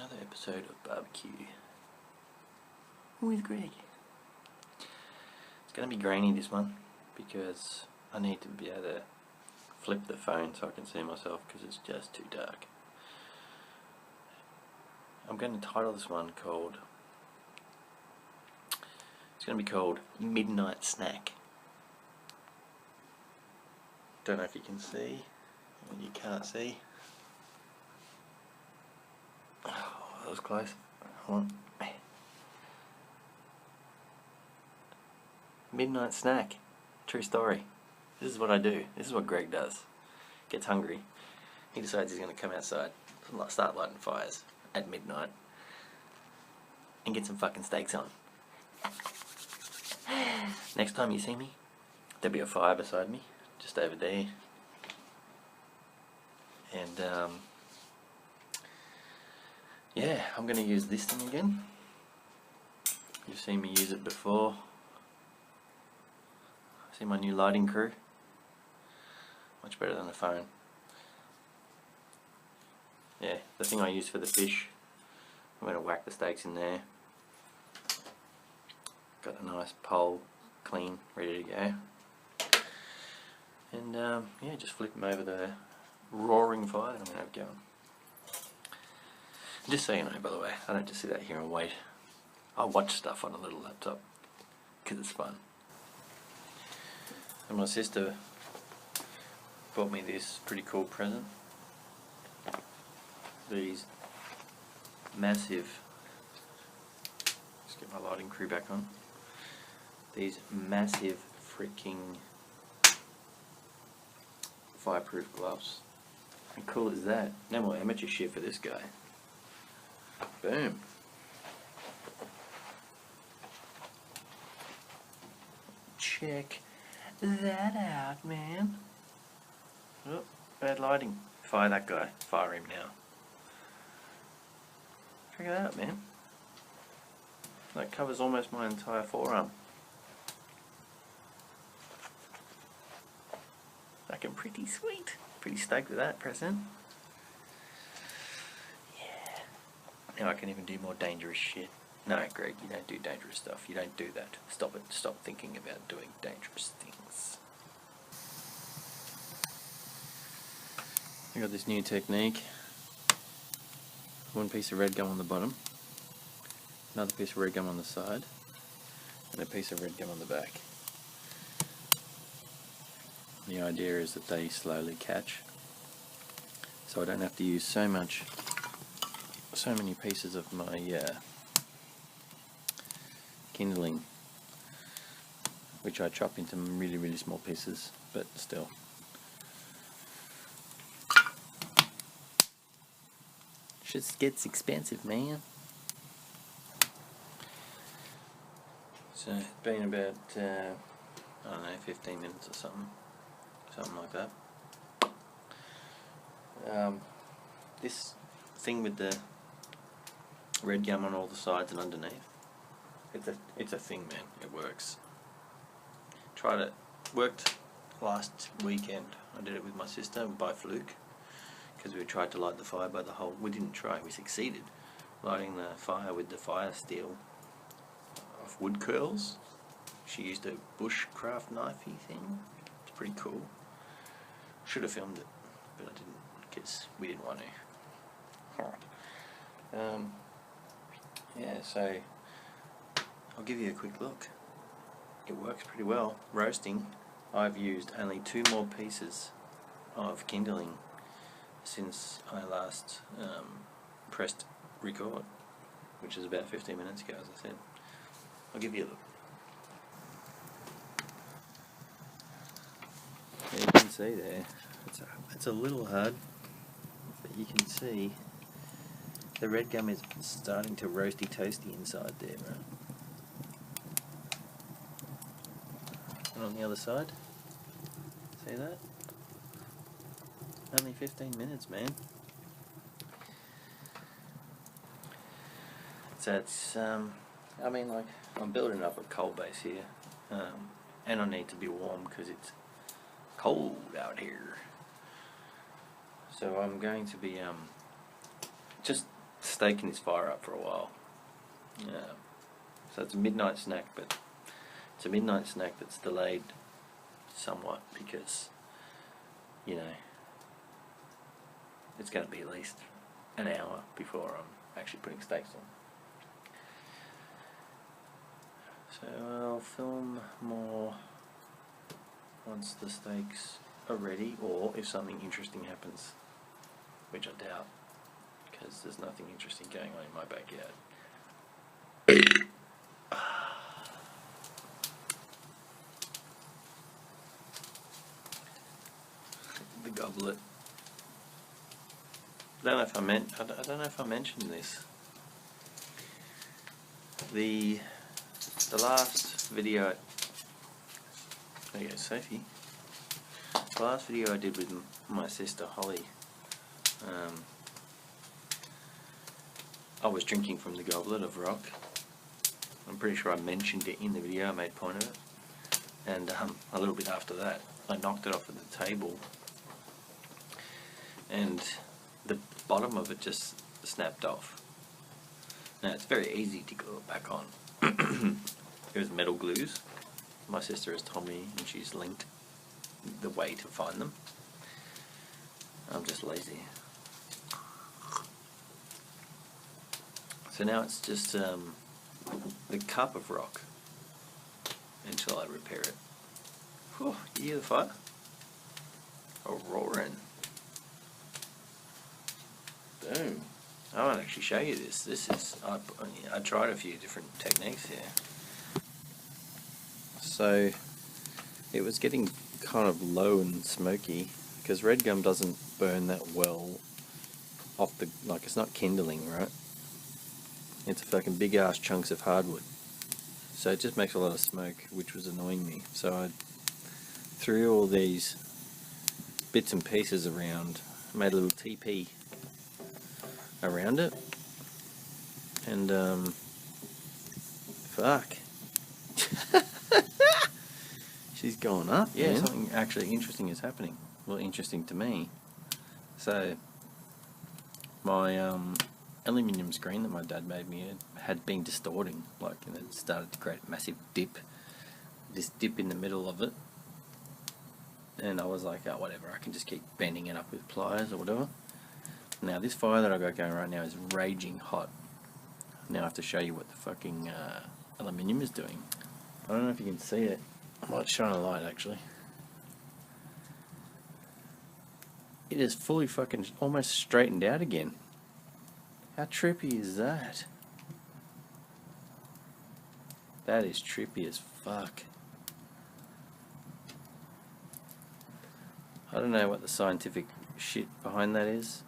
another episode of BBQ with Greg. It's going to be grainy, this one, because I need to be able to flip the phone so I can see myself, because it's just too dark. I'm going to title this one it's going to be called Midnight Snack. Don't know if you can see, and you can't see. Oh, that was close. Hold on. Midnight snack. True story. This is what I do. This is what Greg does. Gets hungry. He decides he's going to come outside and start lighting fires at midnight and get some fucking steaks on. Next time you see me, there'll be a fire beside me, just over there. And yeah, I'm going to use this thing again. You've seen me use it before. See my new lighting crew? Much better than the phone. Yeah, the thing I use for the fish. I'm going to whack the steaks in there. Got a nice pole, clean, ready to go. And yeah, just flip them over the roaring fire that I'm going to have going. Just so you know, by the way, I don't just sit out here and wait. I watch stuff on a little laptop because it's fun. And my sister bought me this pretty cool present. These massive, let's get my lighting crew back on. These massive freaking fireproof gloves. How cool is that? No more amateur shit for this guy. Boom. Check that out, man. Oh, bad lighting. Fire that guy. Fire him now. Check that out, man. That covers almost my entire forearm. Looking pretty sweet. Pretty stoked with that present. Now I can even do more dangerous shit. No, Greg, you don't do dangerous stuff. You don't do that. Stop it. Stop thinking about doing dangerous things. I got this new technique. One piece of red gum on the bottom, another piece of red gum on the side, and a piece of red gum on the back. The idea is that they slowly catch, so I don't have to use so many pieces of my kindling, which I chop into really, really small pieces, but still. Shit gets expensive, man. So it's been about, I don't know, 15 minutes or something like that. This thing with the red gum on all the sides and underneath, it's a thing, man. It works. Tried it. Worked last weekend. I did it with my sister by fluke, because we tried to light the fire by the hole. We didn't try. We succeeded lighting the fire with the fire steel of wood curls. She used a bushcraft knifey thing. It's pretty cool. Should have filmed it, but I didn't, because we didn't want to. Yeah, so I'll give you a quick look. It works pretty well. Roasting, I've used only 2 more pieces of kindling since I last pressed record, which is about 15 minutes ago, as I said. I'll give you a look. Yeah, you can see there, it's a little hard, but you can see the red gum is starting to roasty toasty inside there, right? And on the other side, see that? Only 15 minutes, man. So it's, I mean, like, I'm building up a coal base here, and I need to be warm because it's cold out here. So I'm going to be just steak in this fire up for a while. Yeah. So it's a midnight snack, but it's a midnight snack that's delayed somewhat because, you know, it's going to be at least an hour before I'm actually putting steaks on. So I'll film more once the steaks are ready, or if something interesting happens, which I doubt, because there's nothing interesting going on in my backyard. The goblet. I don't know if I mentioned this. The last video. There you go, Sophie. The last video I did with my sister Holly, I was drinking from the goblet of rock. I'm pretty sure I mentioned it in the video. I made point of it, and a little bit after that, I knocked it off of the table, and the bottom of it just snapped off. Now it's very easy to glue it back on. It was metal glues. My sister has told me, and she's linked the way to find them. I'm just lazy. So now it's just the cup of rock until I repair it. Whew, you hear the fire? A roaring. Boom. I won't actually show you this. This is, I tried a few different techniques here. So it was getting kind of low and smoky because red gum doesn't burn that well off the, like, it's not kindling, right? It's fucking big ass chunks of hardwood. So it just makes a lot of smoke, which was annoying me. So I threw all these bits and pieces around, made a little teepee around it, and fuck. She's going up. Yeah, man. Something actually interesting is happening. Well, interesting to me. So my aluminium screen that my dad made me had been distorting, like, and it started to create a massive dip. This dip in the middle of it, and I was like, oh, whatever, I can just keep bending it up with pliers or whatever. Now this fire that I got going right now is raging hot. Now I have to show you what the fucking aluminium is doing. I don't know if you can see it. I might shine a light actually. It is fully fucking almost straightened out again. How trippy is that? That is trippy as fuck. I don't know what the scientific shit behind that is,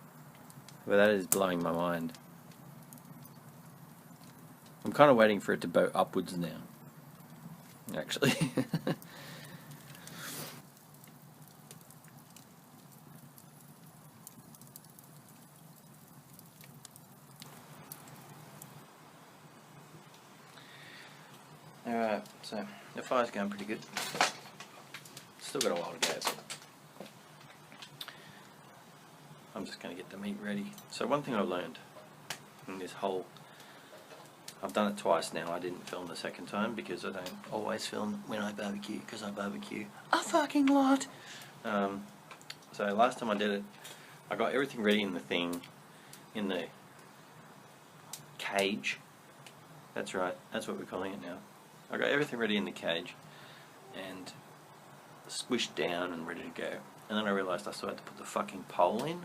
but that is blowing my mind. I'm kind of waiting for it to bow upwards now, actually. Alright, so the fire's going pretty good. Still got a while to go, but I'm just going to get the meat ready. So one thing I learned in this whole, I've done it twice now. I didn't film the second time because I don't always film when I barbecue, because I barbecue a fucking lot. So last time I did it, I got everything ready in the thing, in the cage. That's right, that's what we're calling it now. I got everything ready in the cage and squished down and ready to go. And then I realised I still had to put the fucking pole in,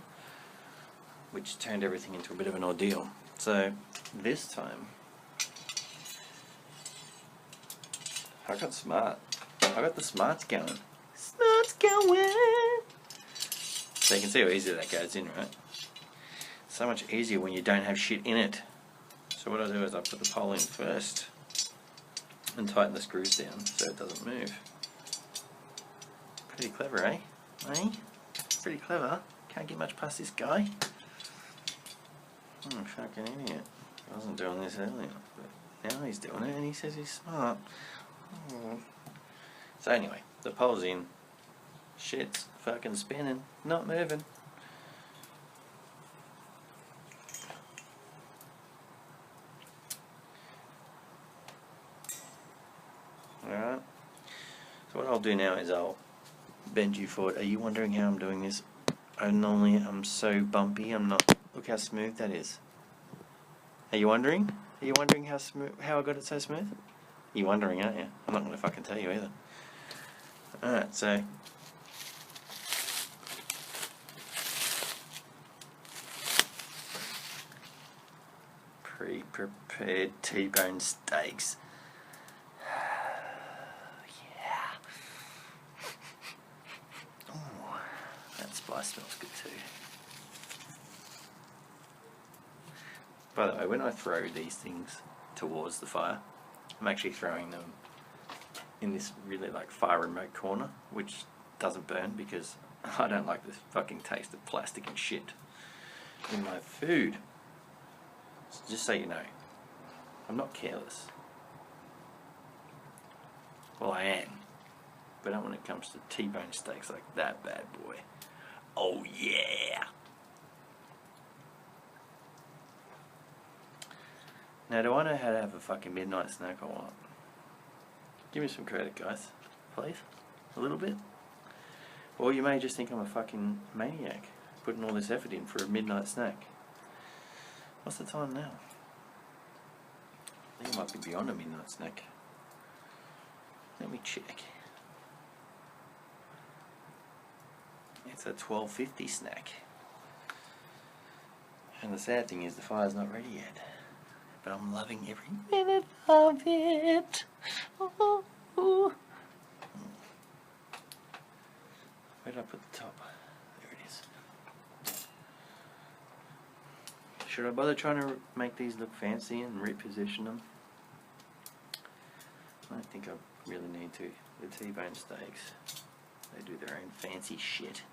which turned everything into a bit of an ordeal. So this time I got smart. I got the smarts going. Smarts going! So you can see how easy that goes in, right? So much easier when you don't have shit in it. So what I do is I put the pole in first and tighten the screws down so it doesn't move. Pretty clever, eh? Eh? Pretty clever. Can't get much past this guy. Oh, fucking idiot. I wasn't doing this earlier, but now he's doing it and he says he's smart. Oh. So anyway, the pole's in. Shit's fucking spinning, not moving. do now is I'll bend you forward. Are you wondering how I'm doing this? I'm so bumpy. I'm not. Look how smooth that is. Are you wondering? Are you wondering how I got it so smooth? You're wondering, aren't you? I'm not going to fucking tell you either. Alright, so pre-prepared T-bone steaks. Yeah. Ooh, that spice smells good too. By the way, when I throw these things towards the fire, I'm actually throwing them in this really like fire remote corner, which doesn't burn because I don't like the fucking taste of plastic and shit in my food. So just so you know, I'm not careless. Well, I am, but not when it comes to T-bone steaks like that bad boy. Oh yeah! Now, do I know how to have a fucking midnight snack or what? Give me some credit, guys. Please? A little bit? Or you may just think I'm a fucking maniac, putting all this effort in for a midnight snack. What's the time now? I think it might be beyond a midnight snack. Let me check. It's a 12:50 snack. And the sad thing is the fire's not ready yet. But I'm loving every minute of it. Ooh, ooh. Where did I put the top? There it is. Should I bother trying to make these look fancy and reposition them? I don't think I really need to. The T-bone steaks, they do their own fancy shit.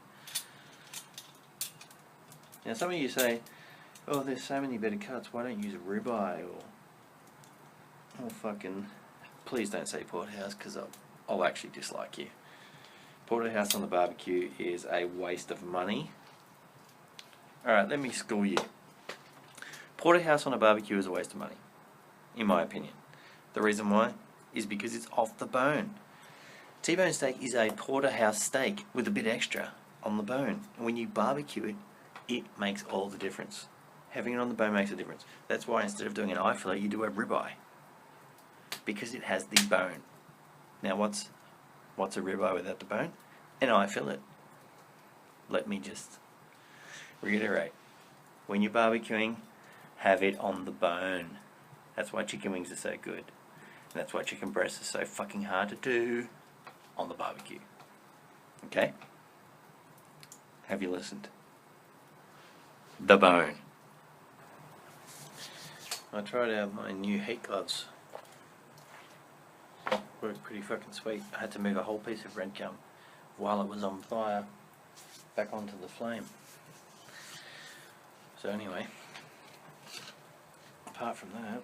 Now some of you say, oh, there's so many better cuts, why don't you use a ribeye or fucking... Please don't say porterhouse because I'll actually dislike you. Porterhouse on the barbecue is a waste of money. Alright, let me school you. Porterhouse on a barbecue is a waste of money, in my opinion. The reason why is because it's off the bone. T-bone steak is a porterhouse steak with a bit extra on the bone. And when you barbecue it, it makes all the difference. Having it on the bone makes a difference. That's why instead of doing an eye fillet, you do a ribeye. Because it has the bone. Now what's a ribeye without the bone? An eye fillet. Let me just reiterate. When you're barbecuing, have it on the bone. That's why chicken wings are so good. And that's why chicken breasts are so fucking hard to do on the barbecue. Okay? Have you listened? The bone. I tried out my new heat gloves. Worked pretty fucking sweet. I had to move a whole piece of red gum while it was on fire back onto the flame. So anyway, apart from that,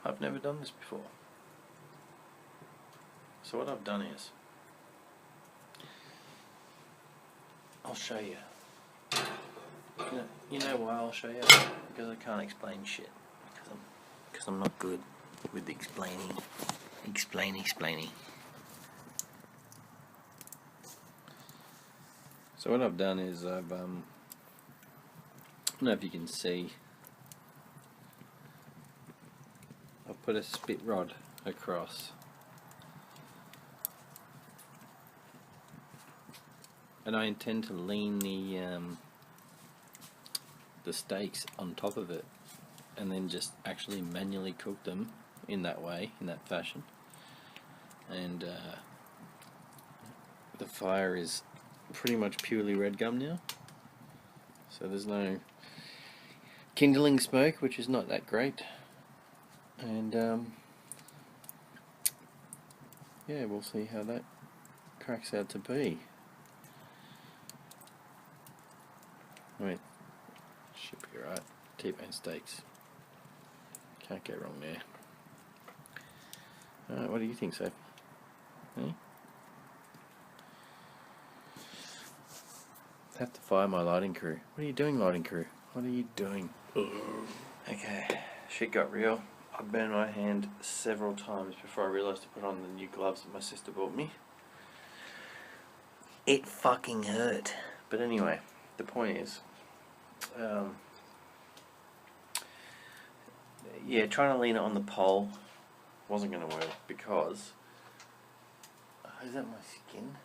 I've never done this before. So what I've done is, I'll show you. You know why I'll show you? Because I can't explain shit. Because I'm not good with explaining. So what I've done is I don't know if you can see, I've put a spit rod across. And I intend to lean the steaks on top of it and then just actually manually cook them in that way, in that fashion. And the fire is pretty much purely red gum now, so there's no kindling smoke, which is not that great. And yeah, we'll see how that cracks out to be. I mean, should be alright. T-bone steaks. Can't go wrong there. Alright, what do you think, Sophie? Have to fire my lighting crew. What are you doing, lighting crew? What are you doing? Okay, shit got real. I burned my hand several times before I realised to put on the new gloves that my sister bought me. It fucking hurt. But anyway, the point is, yeah, trying to lean it on the pole wasn't going to work because... is that my skin?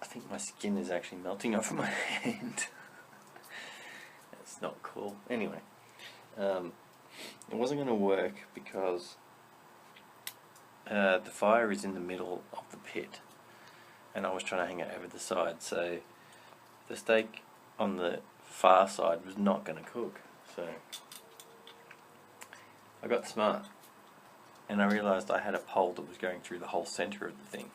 I think my skin is actually melting off my hand. That's not cool. Anyway, it wasn't going to work because the fire is in the middle of the pit and I was trying to hang it over the side, so the steak on the far side was not going to cook. So I got smart and I realised I had a pole that was going through the whole centre of the thing.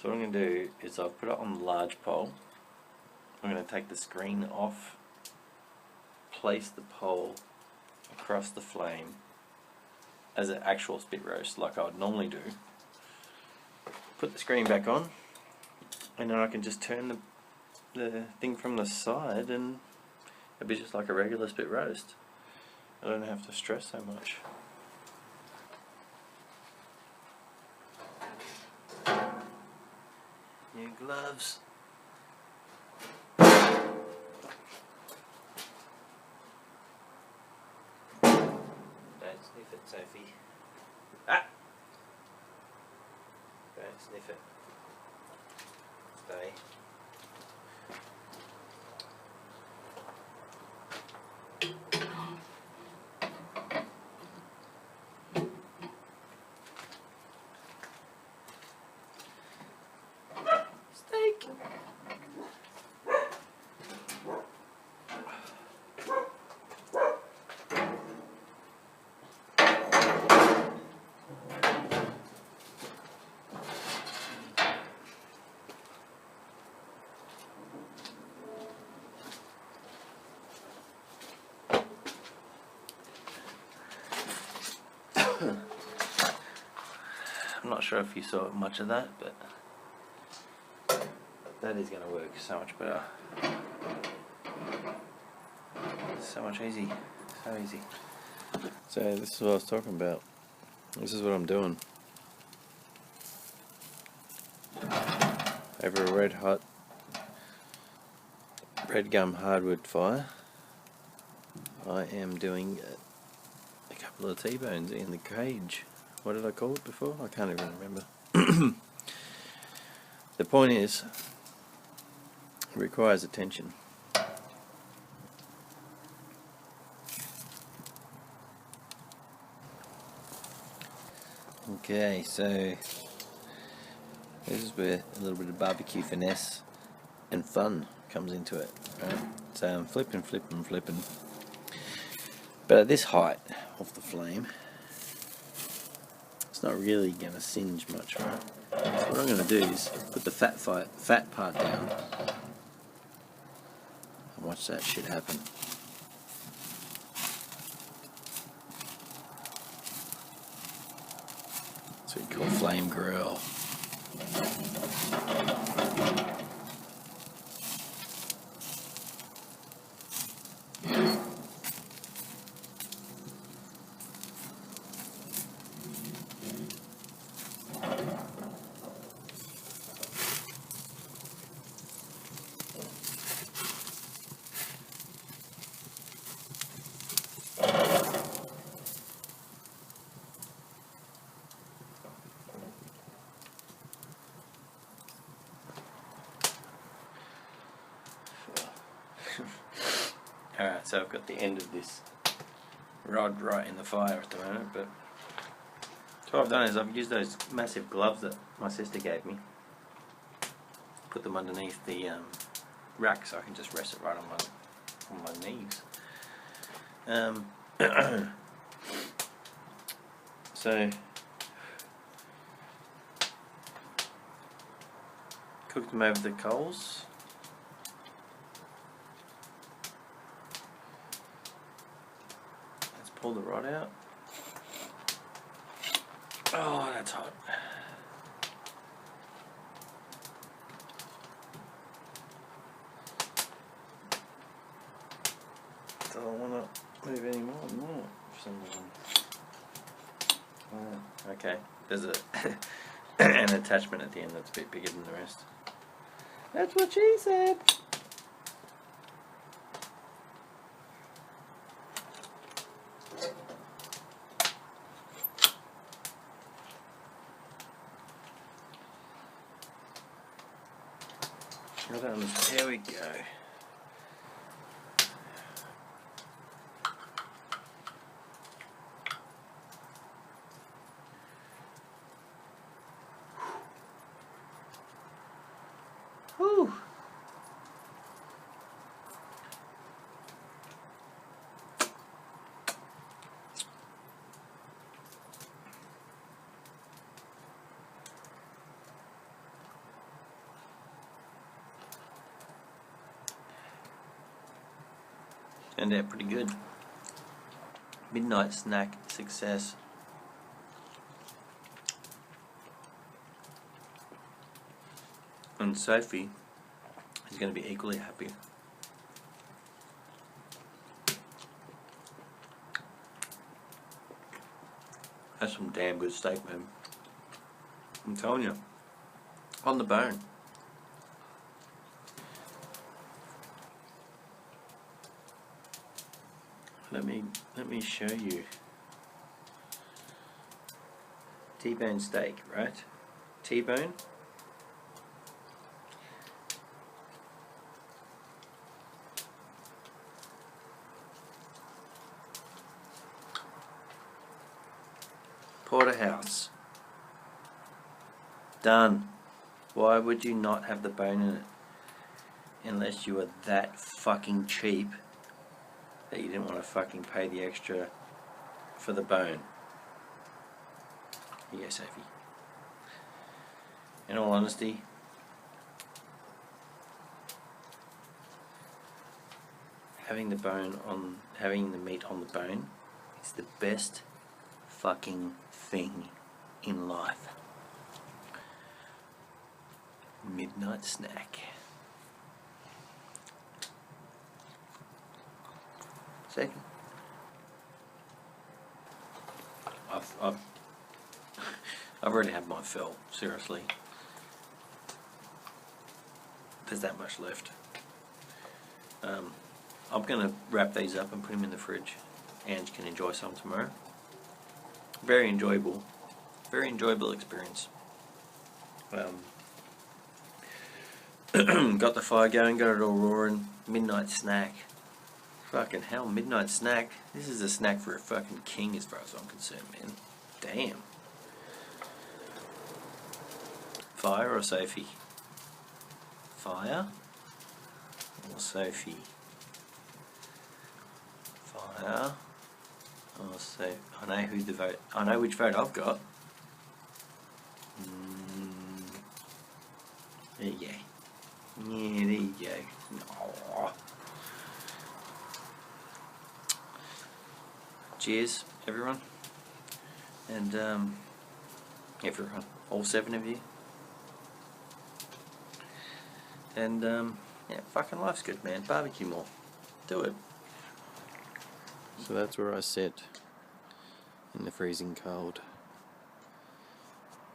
So what I'm going to do is I'll put it on the large pole. I'm going to take the screen off, place the pole across the flame as an actual spit roast like I would normally do, put the screen back on, and then I can just turn the thing from the side and it'll be just like a regular spit roast. I don't have to stress so much. New gloves. Don't sniff it, Sophie. Ah! Don't sniff it. Stay. Steak! I'm not sure if you saw much of that, but that is going to work so much better. So much easy. So easy. So this is what I was talking about. This is what I'm doing. Over a red hot red gum hardwood fire, I am doing a couple of T-bones in the cage. What did I call it before? I can't even remember. The point is, it requires attention. Okay, so this is where a little bit of barbecue finesse and fun comes into it. Right? So I'm flipping. But at this height of the flame, it's not really going to singe much, right? So what I'm going to do is put the fat part down and watch that shit happen. That's what we call flame grill. Alright, so I've got the end of this rod right in the fire at the moment, but so what I've done is I've used those massive gloves that my sister gave me, put them underneath the rack so I can just rest it right on my knees. So cook them over the coals. Let's pull the rod out. Oh, that's hot. So I want to Okay, there's a an attachment at the end that's a bit bigger than the rest. That's what she said. I don't understand. Here we go. Whew. Turned out pretty good. Midnight snack success. And Sophie is going to be equally happy. That's some damn good steak, man. I'm telling you. On the bone. Let me show you. T-bone steak, right? T-bone. Porterhouse. Done. Why would you not have the bone in it? Unless you were that fucking cheap that you didn't want to fucking pay the extra for the bone. Here you go, Sophie. In all honesty, having the meat on the bone is the best fucking thing in life. Midnight snack. Second. I've already had my fill, seriously. There's that much left. I'm gonna wrap these up and put them in the fridge. Ange can enjoy some tomorrow. Very enjoyable experience. Got the fire going, got it all roaring. Midnight snack. Fucking hell, midnight snack. This is a snack for a fucking king as far as I'm concerned, man. Damn. Fire or Sophie? Fire or Sophie? Fire or Sophie? I know who the vote. I know which vote I've got. There you go. Yeah, there you go. Aww. Cheers, everyone. And everyone, all 7 of you. And yeah, fucking life's good, man. Barbecue more. Do it. So that's where I sit in the freezing cold.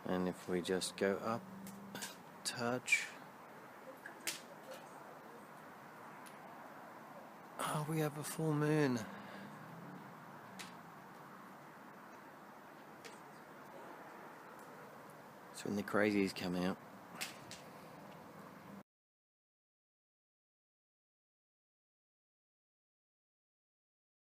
And if we just go up a touch. Oh, we have a full moon. That's when the crazies come out.